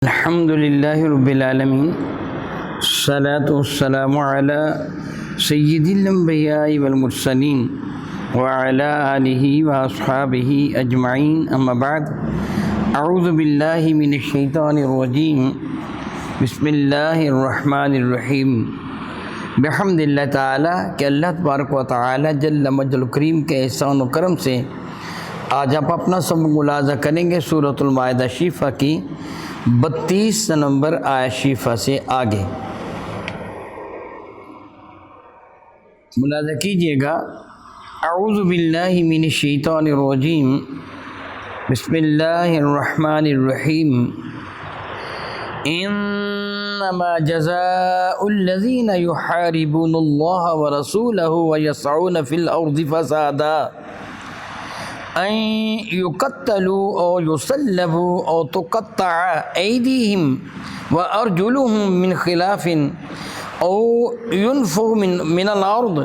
الحمد للہ رب العالمین الصلاۃ والسلام علی سید الانبیاء والمرسلین وعلی آلہ واصحابہ اجمعین اما بعد اعوذ باللہ من الشیطان الرجیم بسم اللہ الرحمن الرحیم بحمد اللہ تعالیٰ کہ اللہ تبارک و تعالیٰ جل مجد الکریم کے احسان و کرم سے آج آپ اپنا سبق ملاحظہ کریں گے سورۃ المائدہ شریفہ کی 32 نمبر آیت شریفہ سے آگے ملاحظہ کیجئے گا۔ اعوذ باللہ من الشیطان الرجیم بسم اللہ الرحمن الرحیم انما جزاء الذین یحاربون اللہ ورسولہ ویسعون فی الارض فسادا ان یقتلوا او یصلبوا او تقطع ایدیہم وارجلہم من خلاف او ينفوا من الارض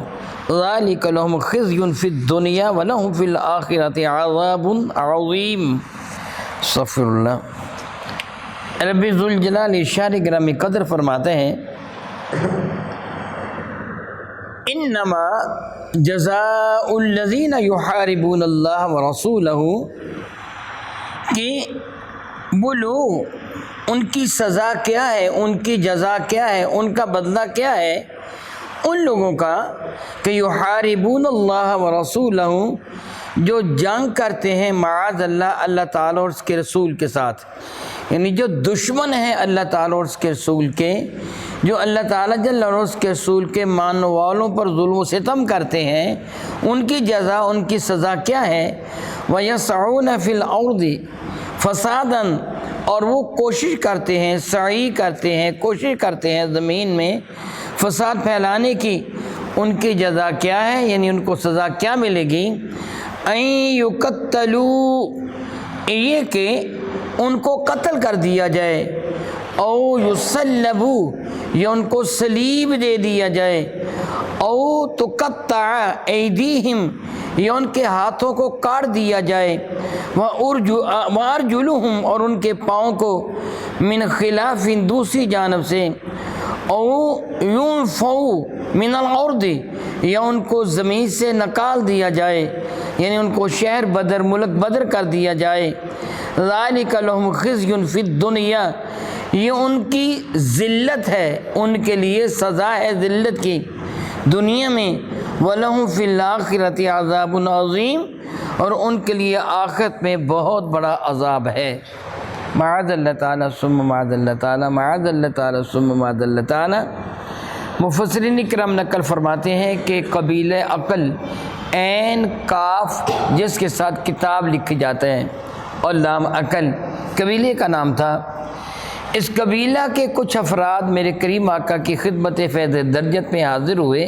ذلك لهم خزي في الدنيا ولهم في الآخرة عذاب عظيم۔ استغفر اللہ۔ رب ذوالجلال ارشاد گرامی قدر فرماتے ہیں انما جزاء الذین یحاربون اللہ ورسولہ، کہ وہ لوگ ان کی سزا کیا ہے، ان کی جزا کیا ہے، ان کا بدلہ کیا ہے ان لوگوں کا کہ یحاربون اللہ ورسولہ، جو جنگ کرتے ہیں معاذ اللہ اللہ تعالیٰ اور اس کے رسول کے ساتھ، یعنی جو دشمن ہیں اللہ تعالیٰ اور اس کے رسول کے، جو اللہ تعالیٰ جل اور اس کے رسول کے ماننے والوں پر ظلم و ستم کرتے ہیں، ان کی جزا ان کی سزا کیا ہے؟ وَيَسْعُونَ فِي الْأَرْضِ فَسَادًا، اور وہ کوشش کرتے ہیں، سعی کرتے ہیں، کوشش کرتے ہیں زمین میں فساد پھیلانے کی، ان کی جزا کیا ہے، یعنی ان کو سزا کیا ملے گی؟ اَن يُقَتَّلُوا، یہ کہ ان کو قتل کر دیا جائے، او یصلبوا، یا ان کو صلیب دے دیا جائے، او تقطع ایدیہم، یا ان کے ہاتھوں کو کاٹ دیا جائے، وارجلہم، اور ان کے پاؤں کو من خلاف، دوسری جانب سے، او ينفوا من الارض، یا ان کو زمین سے نکال دیا جائے، یعنی ان کو شہر بدر ملک بدر کر دیا جائے۔ ذالک لہم خزی فی الدنیا، یہ ان کی ذلت ہے، ان کے لیے سزا ہے ذلت کی دنیا میں، وَلَهُمْ فِي الْآخِرَةِ عَذَابٌ عَظِيمٌ، اور ان کے لیے آخرت میں بہت بڑا عذاب ہے۔ معاذ اللہ تعالیٰ ثم معاذ اللہ تعالیٰ، معاذ اللہ تعالیٰ ثم معاذ اللہ تعالیٰ۔ مفسرین کرام نقل فرماتے ہیں کہ قبیلہ عقل، عین کاف جس کے ساتھ کتاب لکھی جاتا ہے، اور لام عقل قبیلے کا نام تھا۔ اس قبیلہ کے کچھ افراد میرے کریم آقا کی خدمت فیض درجت میں حاضر ہوئے،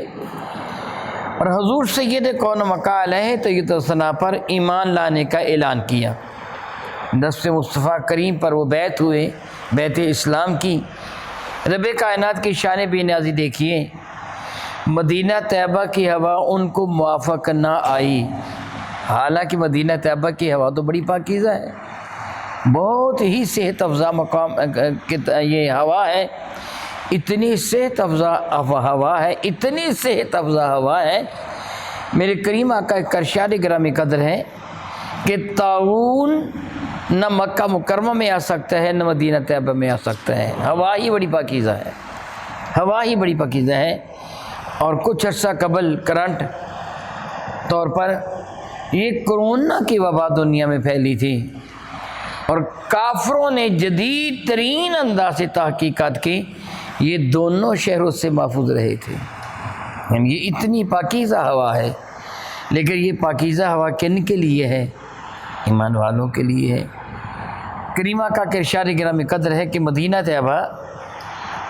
اور حضور سید کون مکہ علیہ طیب ثنا پر ایمان لانے کا اعلان کیا۔ دست مصطفیٰ کریم پر وہ بیعت ہوئے، بیعت اسلام کی۔ رب کائنات کی شان بے نیازی دیکھیے، مدینہ طیبہ کی ہوا ان کو موافق نہ آئی، حالانکہ مدینہ طیبہ کی ہوا تو بڑی پاکیزہ ہے، بہت ہی صحت افزا مقام یہ ہوا ہے، اتنی صحت افزا ہوا ہے، اتنی صحت افزا ہوا ہے، میرے کریم آقا کا ارشاد گرامی قدر ہے کہ طاعون نہ مکہ مکرمہ میں آ سکتا ہے، نہ مدینہ طیبہ میں آ سکتا ہے، ہوا ہی بڑی پاکیزہ ہے، ہوا ہی بڑی پاکیزہ ہے۔ اور کچھ عرصہ قبل کرنٹ طور پر یہ کرونا کی وبا دنیا میں پھیلی تھی، اور کافروں نے جدید ترین انداز سے تحقیقات کی، یہ دونوں شہروں سے محفوظ رہے تھے، یعنی یہ اتنی پاکیزہ ہوا ہے، لیکن یہ پاکیزہ ہوا کن کے لیے ہے؟ ایمان والوں کے لیے ہے۔ کریمہ کا ارشاد گرامی قدر ہے کہ مدینہ طیبہ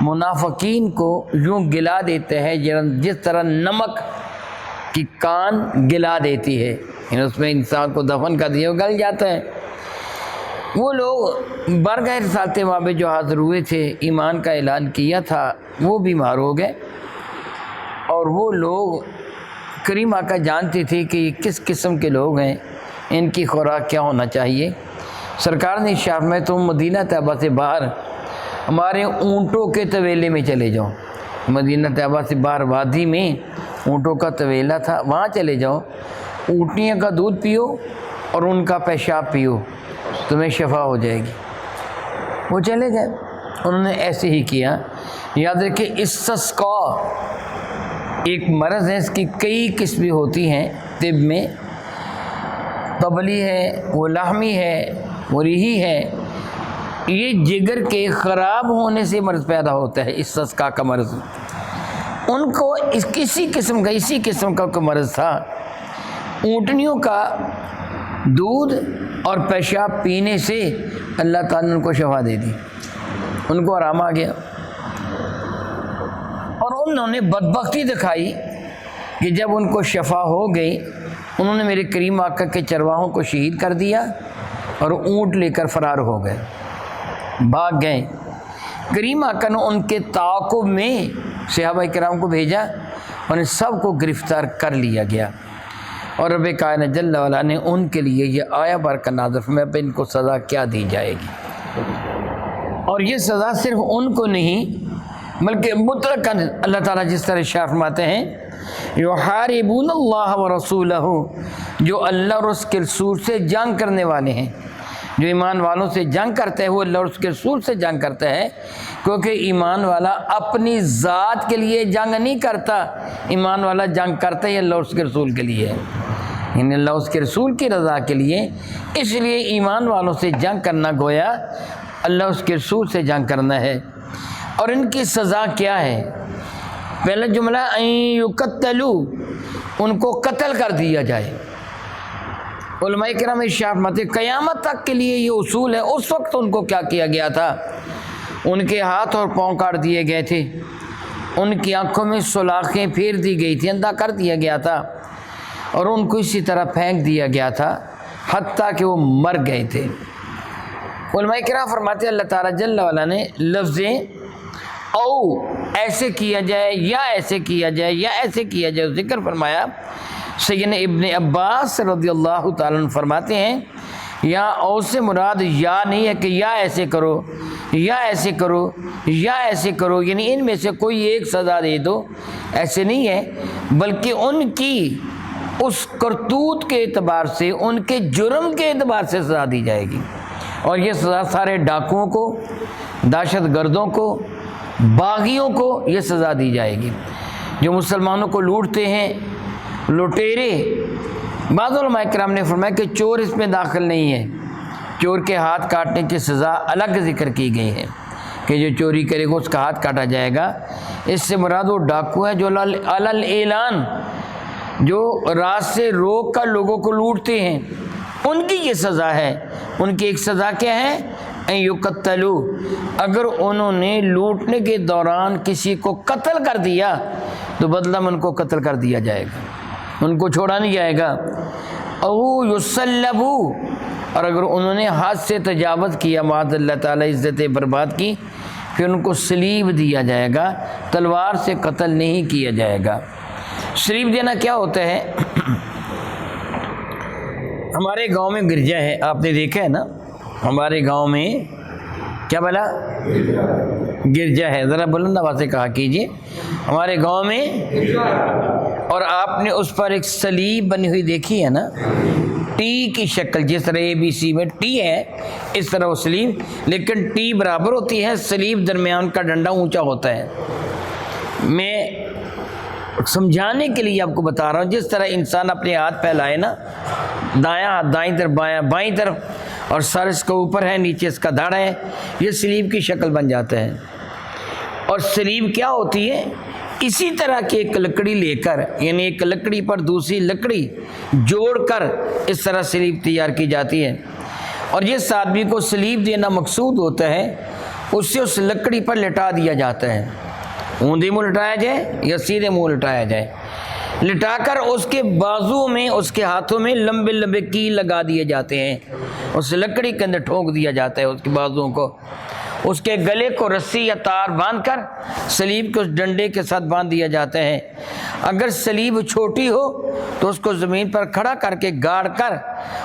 منافقین کو یوں گلا دیتے ہیں جس طرح نمک کی کان گلا دیتی ہے، یعنی اس میں انسان کو دفن کر دیا گل جاتا ہے۔ وہ لوگ برگہ رسالت وہاں پہ جو حاضر ہوئے تھے، ایمان کا اعلان کیا تھا، وہ بیمار ہو گئے، اور وہ لوگ کریم آقا جانتی تھی کہ یہ کس قسم کے لوگ ہیں، ان کی خوراک کیا ہونا چاہیے۔ سرکار نے ارشاد میں تم مدینہ طیبہ سے باہر ہمارے اونٹوں کے طویلے میں چلے جاؤ، مدینہ طیبہ سے باہر وادی میں اونٹوں کا طویلہ تھا، وہاں چلے جاؤ، اونٹنیوں کا دودھ پیو اور ان کا پیشاب پیو، تمہیں شفا ہو جائے گی۔ وہ چلے گئے، انہوں نے ایسے ہی کیا۔ یاد رکھیں استسقا ایک مرض ہے، اس کی کئی قسمیں ہوتی ہیں طب میں، قبلی ہے، وہ لاحمی ہے، وہ ریحی ہے۔ یہ جگر کے خراب ہونے سے مرض پیدا ہوتا ہے، استسقا کا مرض۔ ان کو اسی قسم کا کوئی مرض تھا، اونٹنیوں کا دودھ اور پیشاب پینے سے اللہ تعالیٰ نے ان کو شفا دے دی، ان کو آرام آ گیا۔ اور انہوں نے بدبختی دکھائی کہ جب ان کو شفا ہو گئی، انہوں نے میرے کریم آقا کے چرواہوں کو شہید کر دیا اور اونٹ لے کر فرار ہو گئے، بھاگ گئے۔ کریم آقا نے ان کے تعاقب میں صحابہ کرام کو بھیجا اور ان سب کو گرفتار کر لیا گیا، اور رب کائنات جل وعلا نے ان کے لیے یہ آیا بارکہ نازل فرمایا پہ ان کو سزا کیا دی جائے گی۔ اور یہ سزا صرف ان کو نہیں بلکہ مطلقاً اللہ تعالیٰ جس طرح ارشاد فرماتے ہیں یحاربون اللہ ورسولہ، جو اللہ اور اس کے رسول سے جنگ کرنے والے ہیں، جو ایمان والوں سے جنگ کرتا ہے وہ اللہ اور اس کے رسول سے جنگ کرتا ہے، کیونکہ ایمان والا اپنی ذات کے لیے جنگ نہیں کرتا، ایمان والا جنگ کرتا ہے اللہ اور اس کے رسول کے لیے، یعنی اللہ اس کے رسول کی رضا کے لیے۔ اس لیے ایمان والوں سے جنگ کرنا گویا اللہ اس کے رسول سے جنگ کرنا ہے۔ اور ان کی سزا کیا ہے؟ پہلا جملہ ان یقتلوا، ان کو قتل کر دیا جائے۔ علماء کرام ارشاد فرماتے ہیں قیامت تک کے لیے یہ اصول ہے۔ اس وقت ان کو کیا کیا گیا تھا؟ ان کے ہاتھ اور پاؤں کاٹ دیے گئے تھے، ان کی آنکھوں میں سلاخیں پھیر دی گئی تھی، اندھا کر دیا گیا تھا، اور ان کو اسی طرح پھینک دیا گیا تھا حتیٰ کہ وہ مر گئے تھے۔ علماء کرام فرماتے ہیں اللہ تعالیٰ جل وعلا نے لفظیں او ایسے کیا جائے یا ایسے کیا جائے یا ایسے کیا جائے ذکر فرمایا۔ سیدنا ابن عباس رضی اللہ تعالیٰ عنہ فرماتے ہیں یا او سے مراد یا نہیں ہے کہ یا ایسے کرو یا ایسے کرو یا ایسے کرو، یعنی ان میں سے کوئی ایک سزا دے دو، ایسے نہیں ہے، بلکہ ان کی اس کرتوت کے اعتبار سے، ان کے جرم کے اعتبار سے سزا دی جائے گی۔ اور یہ سزا سارے ڈاکوؤں کو، دہشت گردوں کو، باغیوں کو یہ سزا دی جائے گی، جو مسلمانوں کو لوٹتے ہیں، لٹیرے۔ بعض علماء کرام نے فرمایا کہ چور اس میں داخل نہیں ہے، چور کے ہاتھ کاٹنے کی سزا الگ ذکر کی گئی ہے کہ جو چوری کرے گا اس کا ہاتھ کاٹا جائے گا۔ اس سے مراد وہ ڈاکو ہیں جو علل اعلان، جو رات سے روک کر لوگوں کو لوٹتے ہیں، ان کی یہ سزا ہے۔ ان کی ایک سزا کیا ہے؟ ان یقتلوا، اگر انہوں نے لوٹنے کے دوران کسی کو قتل کر دیا تو بدلہ میں ان کو قتل کر دیا جائے گا، ان کو چھوڑا نہیں جائے گا۔ او یصلبوا، اور اگر انہوں نے حد سے تجاوز کیا، معاذ اللہ تعالیٰ عزت برباد کی، پھر ان کو سلیب دیا جائے گا، تلوار سے قتل نہیں کیا جائے گا۔ سلیب دینا کیا ہوتا ہے؟ ہمارے گاؤں میں گرجا ہے، آپ نے دیکھا ہے نا، ہمارے گاؤں میں کیا بولا؟ گرجا ہے، ذرا بلند آواز سے کہا کیجیے، ہمارے گاؤں میں، اور آپ نے اس پر ایک سلیب بنی ہوئی دیکھی ہے نا، ٹی کی شکل، جس طرح اے بی سی میں ٹی ہے اس طرح وہ سلیب، لیکن ٹی برابر ہوتی ہے، سلیب درمیان کا ڈنڈا اونچا ہوتا ہے۔ میں سمجھانے کے لیے آپ کو بتا رہا ہوں، جس طرح انسان اپنے ہاتھ پھیلائے نا، دایاں ہاتھ دائیں طرف، بایاں بائیں طرف، اور سر اس کا اوپر ہے، نیچے اس کا دھڑ ہے، یہ سلیب کی شکل بن جاتا ہے۔ اور سلیب کیا ہوتی ہے؟ اسی طرح کی ایک لکڑی لے کر، یعنی ایک لکڑی پر دوسری لکڑی جوڑ کر اس طرح سلیب تیار کی جاتی ہے، اور جس آدمی کو سلیب دینا مقصود ہوتا ہے اسے اس لکڑی پر لٹا دیا جاتا ہے، اوندھی منہ لٹایا جائے یا سیدھے منہ لٹایا جائے، لٹا کر اس کے بازو میں، اس کے ہاتھوں میں لمبے لمبے کیل لگا دیے جاتے ہیں، اس لکڑی کے اندر ٹھونک دیا جاتا ہے اس کے بازوؤں کو، اس کے گلے کو رسی یا تار باندھ کر سلیب کو اس ڈنڈے کے ساتھ باندھ دیا جاتا ہے۔ اگر سلیب چھوٹی ہو تو اس کو زمین پر کھڑا کر کے گاڑ کر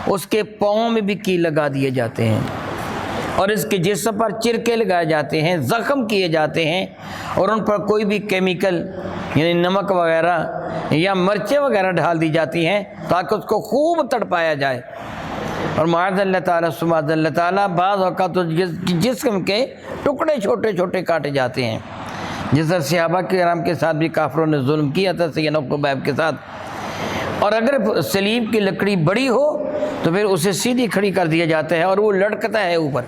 اس کے پاؤں میں بھی کیل لگا دیے جاتے ہیں اور اس کے جسم پر چرکے لگائے جاتے ہیں، زخم کیے جاتے ہیں اور ان پر کوئی بھی کیمیکل یعنی نمک وغیرہ یا مرچیں وغیرہ ڈال دی جاتی ہیں تاکہ اس کو خوب تڑپایا جائے۔ اور معاذ اللہ تعالیٰ سبحان اللہ تعالیٰ بعض اوقات تو جسم کے ٹکڑے چھوٹے چھوٹے کاٹے جاتے ہیں، جس طرح صحابہ کرام کے ساتھ بھی کافروں نے ظلم کیا تھا سیدنا خبیب کے ساتھ۔ اور اگر سلیب کی لکڑی بڑی ہو تو پھر اسے سیدھی کھڑی کر دیا جاتا ہے اور وہ لٹکتا ہے اوپر،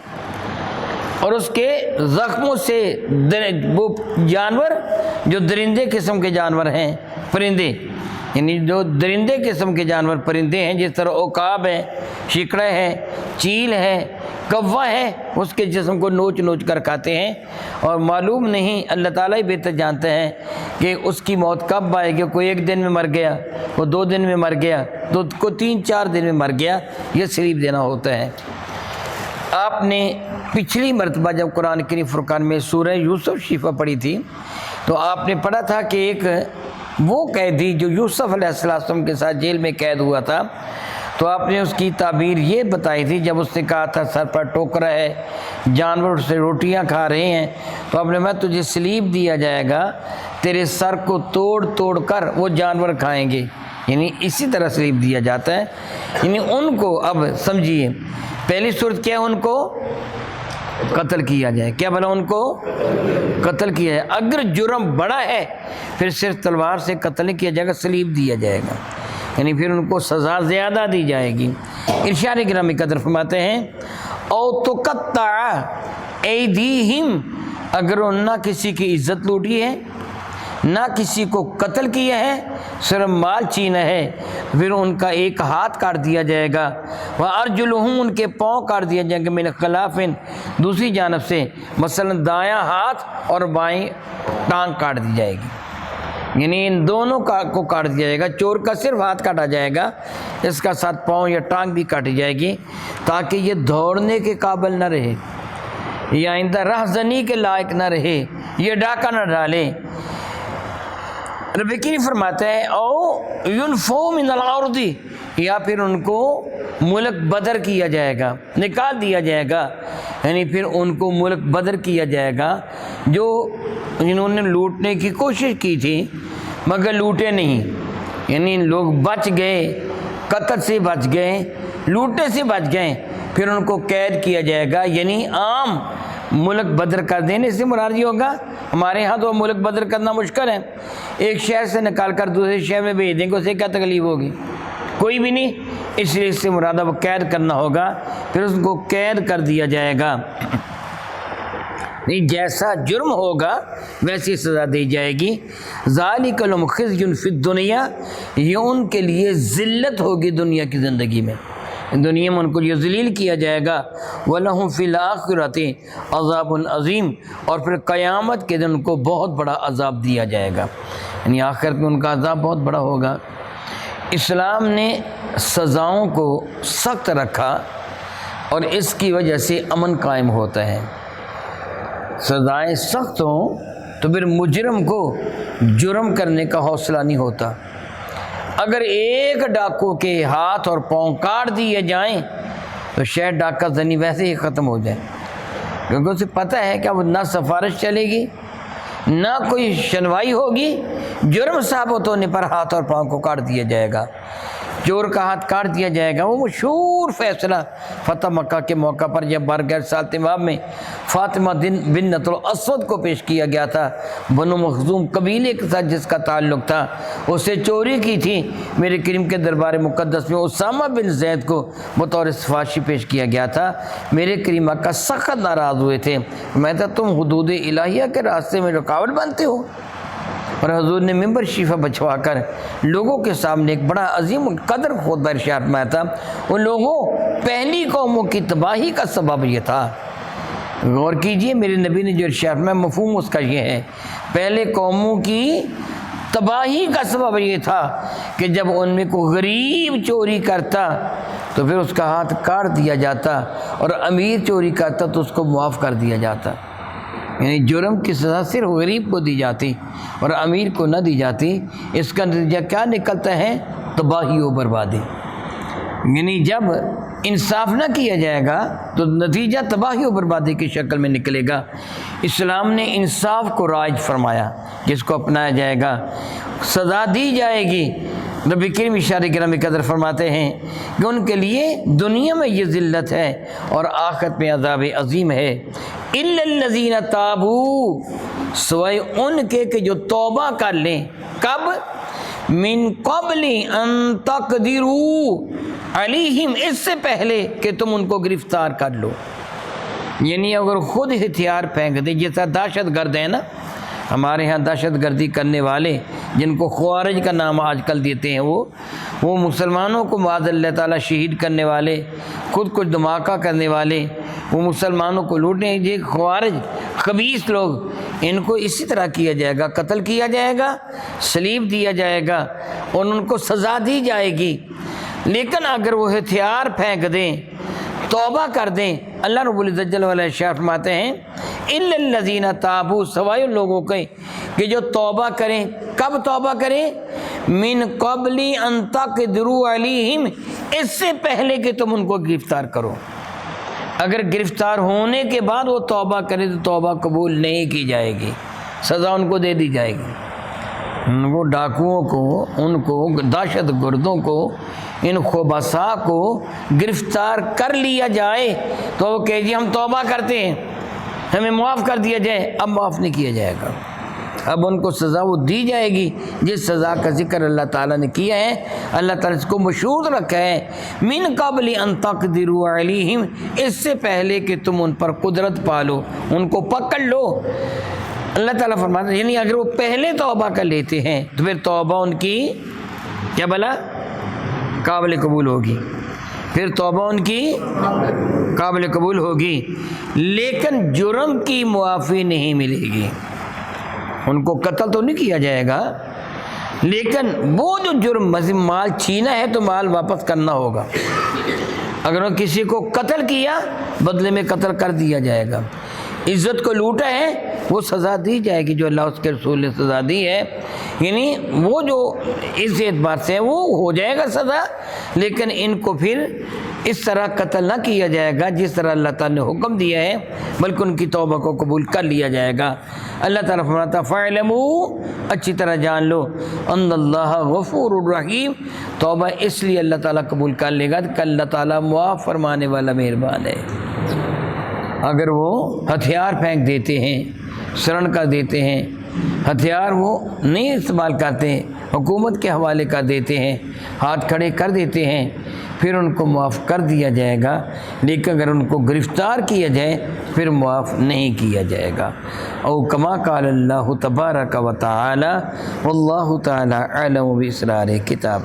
اور اس کے زخموں سے وہ جانور جو درندے قسم کے جانور ہیں، پرندے یعنی جو درندے قسم کے جانور پرندے ہیں، جس طرح عقاب ہے، شکڑے ہے، چیل ہے، کوا ہے، اس کے جسم کو نوچ نوچ کر کھاتے ہیں۔ اور معلوم نہیں، اللہ تعالیٰ ہی بہتر جانتے ہیں کہ اس کی موت کب آئے گی، کوئی 1 دن میں مر گیا، کوئی 2 دن میں مر گیا، تو کوئی 3-4 دن میں مر گیا، یہ سلیب دینا ہوتا ہے۔ آپ نے پچھلی مرتبہ جب قرآن کریم فرقان میں سورہ یوسف شریفہ پڑھی تھی تو آپ نے پڑھا تھا کہ ایک وہ قیدی جو یوسف علیہ السلام کے ساتھ جیل میں قید ہوا تھا، تو آپ نے اس کی تعبیر یہ بتائی تھی جب اس نے کہا تھا سر پر ٹوکرا ہے، جانور سے روٹیاں کھا رہے ہیں، تو آپ نے میں تجھے سلیب دیا جائے گا، تیرے سر کو توڑ توڑ کر وہ جانور کھائیں گے، یعنی اسی طرح سلیب دیا جاتا ہے۔ یعنی ان کو اب سمجھیے پہلی صورت کیا ہے، ان کو قتل کیا جائے، کیا بنا ان کو قتل کیا جائے۔ اگر جرم بڑا ہے پھر صرف تلوار سے قتل نہیں کیا جائے گا، سلیب دیا جائے گا، یعنی پھر ان کو سزا زیادہ دی جائے گی۔ ارشاد گرامی قدر فرماتے ہیں او تقطع ایدیہم، اگر انہوں نہ کسی کی عزت لوٹی ہے، نہ کسی کو قتل کیا ہے، صرف مال چھینا ہے، پھر ان کا ایک ہاتھ کاٹ دیا جائے گا، وَأَرْجُلُهُمْ، ان کے پاؤں کاٹ دیا جائے گا، مِنْ خِلَافٍ، دوسری جانب سے، مثلا دایاں ہاتھ اور بائیں ٹانگ کاٹ دی جائے گی، یعنی ان دونوں کو کاٹ دیا جائے گا۔ چور کا صرف ہاتھ کاٹا جائے گا، اس کا ساتھ پاؤں یا ٹانگ بھی کاٹی جائے گی تاکہ یہ دوڑنے کے قابل نہ رہے، یا آئندہ رہزنی کے لائق نہ رہے، یہ ڈاکہ نہ ڈالے۔ رب کریم فرماتا ہے او ينفوا من الارض، یا پھر ان کو ملک بدر کیا جائے گا، نکال دیا جائے گا، یعنی پھر ان کو ملک بدر کیا جائے گا جو جنہوں نے لوٹنے کی کوشش کی تھی مگر لوٹے نہیں، یعنی لوگ بچ گئے، قتل سے بچ گئے، لوٹنے سے بچ گئے، پھر ان کو قید کیا جائے گا۔ یعنی عام ملک بدر کر دینے سے مراد یہ ہوگا، ہمارے ہاں تو ملک بدر کرنا مشکل ہے، ایک شہر سے نکال کر دوسرے شہر میں بھیج دیں گے، اسے کیا تکلیف ہوگی، کوئی بھی نہیں، اس لیے اس سے مراد اب قید کرنا ہوگا، پھر اس کو قید کر دیا جائے گا، نہیں جیسا جرم ہوگا ویسی سزا دی جائے گی۔ ذالک لہم خزی فی الدنیا، یہ ان کے لیے ذلت ہوگی دنیا کی زندگی میں، دنیا میں ان کو یہ ذلیل کیا جائے گا۔ وَلَهُمْ فِي الْآخِرَةِ عَذَابٌ عَظِيمٌ، اور پھر قیامت کے دن ان کو بہت بڑا عذاب دیا جائے گا، یعنی آخرت میں ان کا عذاب بہت بڑا ہوگا۔ اسلام نے سزاؤں کو سخت رکھا اور اس کی وجہ سے امن قائم ہوتا ہے۔ سزائیں سخت ہوں تو پھر مجرم کو جرم کرنے کا حوصلہ نہیں ہوتا۔ اگر ایک ڈاکو کے ہاتھ اور پاؤں کاٹ دیے جائیں تو شاید ڈاکہ زنی ویسے ہی ختم ہو جائے، کیونکہ اسے پتہ ہے کہ اب نہ سفارش چلے گی نہ کوئی سنوائی ہوگی، جرم ثابت ہونے پر ہاتھ اور پاؤں کو کاٹ دیا جائے گا، چور کا ہاتھ کاٹ دیا جائے گا۔ وہ مشہور فیصلہ فتح مکہ کے موقع پر جب بارگاہ سال تمام میں فاطمہ بنت الاسود کو پیش کیا گیا تھا، بنو مخزوم قبیلے کے ساتھ جس کا تعلق تھا، اسے چوری کی تھی، میرے کریم کے دربار مقدس میں اسامہ بن زید کو بطور سفارشی پیش کیا گیا تھا۔ میرے کریم کا سخت ناراض ہوئے تھے، میں کہا تم حدود الہیہ کے راستے میں رکاوٹ بنتے ہو، اور حضور نے ممبر شریفہ بچھوا کر لوگوں کے سامنے ایک بڑا عظیم قدر خطبہ ارشاد فرمایا تھا۔ ان لوگوں پہلی قوموں کی تباہی کا سبب یہ تھا، غور کیجئے میرے نبی نے جو ارشاد فرمایا، مفہوم اس کا یہ ہے، پہلے قوموں کی تباہی کا سبب یہ تھا کہ جب ان میں کوئی غریب چوری کرتا تو پھر اس کا ہاتھ کاٹ دیا جاتا، اور امیر چوری کرتا تو اس کو معاف کر دیا جاتا۔ یعنی جرم کی سزا صرف غریب کو دی جاتی اور امیر کو نہ دی جاتی، اس کا نتیجہ کیا نکلتا ہے؟ تباہی و بربادی۔ یعنی جب انصاف نہ کیا جائے گا تو نتیجہ تباہی و بربادی کی شکل میں نکلے گا۔ اسلام نے انصاف کو رائج فرمایا، جس کو اپنایا جائے گا سزا دی جائے گی۔ نبی کریم اشارہ کرام قدر فرماتے ہیں کہ ان کے لیے دنیا میں یہ ذلت ہے اور آخرت میں عذاب عظیم ہے۔ الا الذین تابوا، سوائے ان کے کہ جو توبہ کر لیں۔ کب؟ من قبل ان تقدروا علیہم، اس سے پہلے کہ تم ان کو گرفتار کر لو۔ یعنی اگر خود ہتھیار پھینک دے، جیسا دہشت گرد ہے نا، ہمارے ہاں دہشت گردی کرنے والے جن کو خوارج کا نام آج کل دیتے ہیں، وہ مسلمانوں کو معاذ اللہ تعالیٰ شہید کرنے والے، خود کو دھماکہ کرنے والے، وہ مسلمانوں کو لوٹنے، یہ خوارج خبیث لوگ، ان کو اسی طرح کیا جائے گا، قتل کیا جائے گا، سلیب دیا جائے گا اور ان کو سزا دی جائے گی۔ لیکن اگر وہ ہتھیار پھینک دیں، توبہ کر دیں، اللہ رب العزت جل وعلا ارشاد فرماتے ہیں الا الذین تابوا، سوائے ان لوگوں کے کہ جو توبہ کریں۔ کب توبہ کریں؟ من قبل ان تقدروا علیہم، اس سے پہلے کہ تم ان کو گرفتار کرو۔ اگر گرفتار ہونے کے بعد وہ توبہ کرے تو توبہ قبول نہیں کی جائے گی، سزا ان کو دے دی جائے گی۔ وہ ڈاکوؤں کو، ان کو دہشت گردوں کو، ان خبثاء کو گرفتار کر لیا جائے تو وہ کہ جی ہم توبہ کرتے ہیں، ہمیں معاف کر دیا جائے، اب معاف نہیں کیا جائے گا۔ اب ان کو سزا وہ دی جائے گی جس سزا کا ذکر اللہ تعالیٰ نے کیا ہے۔ اللہ تعالیٰ اس کو مشہور رکھا ہے من قبل ان تقدروا علیہم، اس سے پہلے کہ تم ان پر قدرت پالو، ان کو پکڑ لو۔ اللہ تعالیٰ فرماتا ہے یعنی اگر وہ پہلے توبہ کر لیتے ہیں تو پھر توبہ ان کی کیا بلا قابل قبول ہوگی، پھر توبہ ان کی قابل قبول ہوگی، لیکن جرم کی معافی نہیں ملے گی۔ ان کو قتل تو نہیں کیا جائے گا، لیکن وہ جو جرم مال چھینا ہے تو مال واپس کرنا ہوگا۔ اگر وہ کسی کو قتل کیا، بدلے میں قتل کر دیا جائے گا۔ عزت کو لوٹا ہے، وہ سزا دی جائے گی جو اللہ اس کے رسول نے سزا دی ہے۔ یعنی وہ جو اس اعتبار سے وہ ہو جائے گا سزا، لیکن ان کو پھر اس طرح قتل نہ کیا جائے گا جس طرح اللہ تعالیٰ نے حکم دیا ہے، بلکہ ان کی توبہ کو قبول کر لیا جائے گا۔ اللہ تعالیٰ فرماتا فَاعْلَمُوا، اچھی طرح جان لو، ان اللہ غفور الرحیم، توبہ اس لیے اللہ تعالیٰ قبول کر لے گا کہ اللہ تعالیٰ معاف فرمانے والا مہربان ہے۔ اگر وہ ہتھیار پھینک دیتے ہیں، شرن کر دیتے ہیں، ہتھیار وہ نہیں استعمال کرتے، حکومت کے حوالے کر دیتے ہیں، ہاتھ کھڑے کر دیتے ہیں، پھر ان کو معاف کر دیا جائے گا، لیکن اگر ان کو گرفتار کیا جائے پھر معاف نہیں کیا جائے گا۔ او کما قال اللہ تبارک و تعالی واللہ تعالی اعلم باسرار کتاب۔